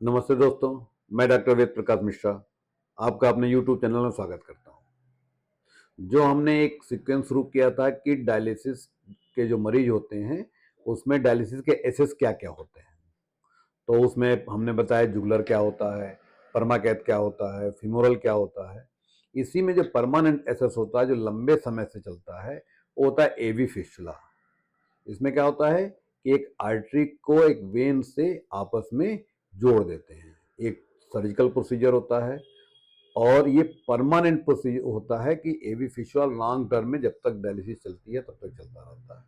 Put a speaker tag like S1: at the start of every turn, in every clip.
S1: नमस्ते दोस्तों, मैं डॉक्टर वेद प्रकाश मिश्रा आपका अपने यूट्यूब चैनल में स्वागत करता हूं। जो हमने एक सीक्वेंस शुरू किया था कि डायलिसिस के जो मरीज होते हैं उसमें डायलिसिस के एसेस क्या क्या होते हैं, तो उसमें हमने बताया जुगुलर क्या होता है, परमाकैथ क्या होता है, फिमोरल क्या होता है। इसी में जो परमानेंट एसेस होता है जो लंबे समय से चलता है वो होता है एवी फिस्टुला। इसमें क्या होता है कि एक आर्टरी को एक वेन से आपस में जोड़ देते हैं। एक सर्जिकल प्रोसीजर होता है और ये परमानेंट प्रोसीजर होता है कि एवी फिस्टुला लॉन्ग टर्म में जब तक डायलिसिस चलती है तब तक चलता रहता है।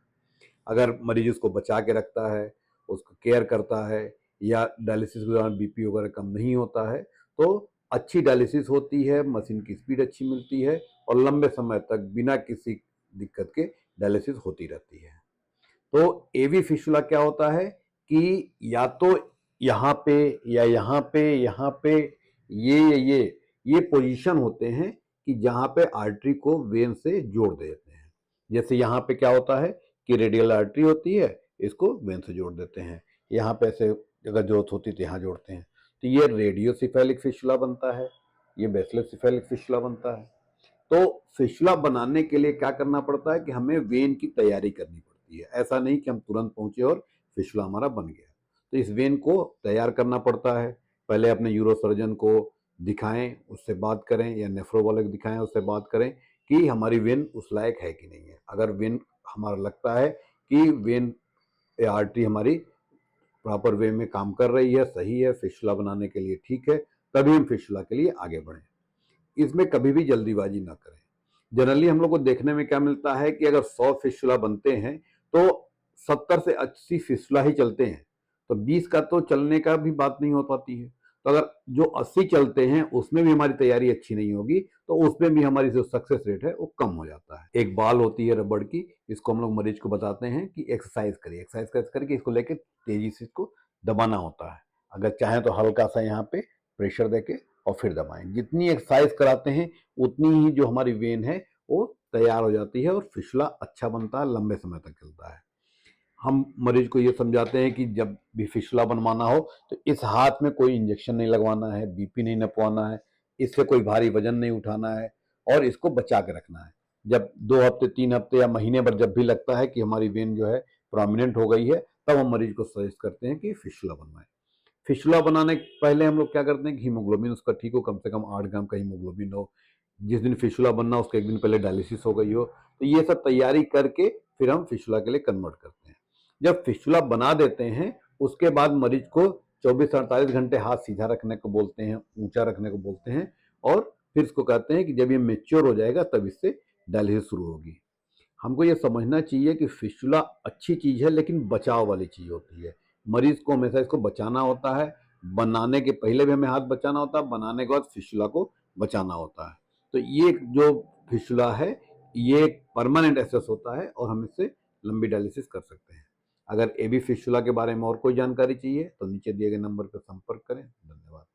S1: अगर मरीज उसको बचा के रखता है, उसको केयर करता है या डायलिसिस के दौरान बीपी वगैरह कम नहीं होता है तो अच्छी डायलिसिस होती है, मशीन की स्पीड अच्छी मिलती है और लंबे समय तक बिना किसी दिक्कत के डायलिसिस होती रहती है। तो एवी फिस्टुला क्या होता है कि या तो यहाँ पे या यहाँ पे ये पोजीशन होते हैं कि जहाँ पे आर्टरी को वेन से जोड़ देते हैं। जैसे यहाँ पे क्या होता है कि रेडियल आर्टरी होती है, इसको वेन से जोड़ देते हैं। यहाँ पे ऐसे अगर जरूरत होती तो यहाँ जोड़ते हैं, तो ये रेडियोसिफेलिक फिस्टुला बनता है, ये बेसिलोसिफेलिक फिस्टुला बनता है। तो फिस्टुला बनाने के लिए क्या करना पड़ता है कि हमें वेन की तैयारी करनी पड़ती है। ऐसा नहीं कि हम तुरंत पहुंचे और फिस्टुला हमारा बन गया। तो इस वेन को तैयार करना पड़ता है। पहले अपने यूरोसर्जन को दिखाएं, उससे बात करें, या नेफ्रो वाले को दिखाएं, उससे बात करें कि हमारी वेन उस लायक है कि नहीं है। अगर वेन हमारा लगता है कि वेन या आर्टरी हमारी प्रॉपर वे में काम कर रही है, सही है, फिस्टुला बनाने के लिए ठीक है, तभी हम फिस्टुला के लिए आगे बढ़ें। इसमें कभी भी जल्दीबाजी ना करें। जनरली हम लोग को देखने में क्या मिलता है कि अगर 100 फिस्टुला बनते हैं तो 70 से 80 फिस्टुला ही चलते हैं, तो 20 का तो चलने का भी बात नहीं हो पाती है। तो अगर जो 80 चलते हैं उसमें भी हमारी तैयारी अच्छी नहीं होगी तो उसमें भी हमारी जो सक्सेस रेट है वो कम हो जाता है। एक बाल होती है रबड़ की, इसको हम लोग मरीज को बताते हैं कि एक्सरसाइज करिए, एक्सरसाइज करके इसको लेके तेजी से इसको दबाना होता है। अगर चाहें तो हल्का सा यहाँ पे प्रेशर देके और फिर दबाएं। जितनी एक्सरसाइज कराते हैं उतनी ही जो हमारी वेन है वो तैयार हो जाती है और फिस्टुला अच्छा बनता है, लंबे समय तक चलता है। हम मरीज को ये समझाते हैं कि जब भी फिस्टुला बनवाना हो तो इस हाथ में कोई इंजेक्शन नहीं लगवाना है, बीपी नहीं नपवाना है, इससे कोई भारी वजन नहीं उठाना है और इसको बचा के रखना है। जब 2 हफ्ते 3 हफ्ते या महीने भर जब भी लगता है कि हमारी वेन जो है प्रोमिनेंट हो गई है, तब हम मरीज को सजेस्ट करते हैं कि फिस्टुला बनवाएं। फिस्टुला बनाने के पहले हम लोग क्या करते हैं कि हीमोग्लोबिन उसका ठीक हो, कम से कम 8 ग्राम का हीमोग्लोबिन हो। जिस दिन फिस्टुला बनना उसके एक दिन पहले डायलिसिस हो गई हो, तो ये सब तैयारी करके फिर हम फिस्टुला के लिए कन्वर्ट करते हैं। जब फिस्टुला बना देते हैं उसके बाद मरीज को 24 से 48 घंटे हाथ सीधा रखने को बोलते हैं, ऊंचा रखने को बोलते हैं, और फिर इसको कहते हैं कि जब ये मेच्योर हो जाएगा तब इससे डायलिसिस शुरू होगी। हमको ये समझना चाहिए कि फिस्टुला अच्छी चीज है लेकिन बचाव वाली चीज होती है। मरीज को हमेशा इसको बचाना होता है। बनाने के पहले भी हमें हाथ बचाना होता है, बनाने के बाद फिस्टुला को बचाना होता है। तो ये जो फिस्टुला है ये एक परमानेंट एसेस होता है और हम इससे लंबी डायलिसिस कर सकते हैं। अगर एबी फिस्टुला के बारे में और कोई जानकारी चाहिए तो नीचे दिए गए नंबर पर संपर्क करें। धन्यवाद।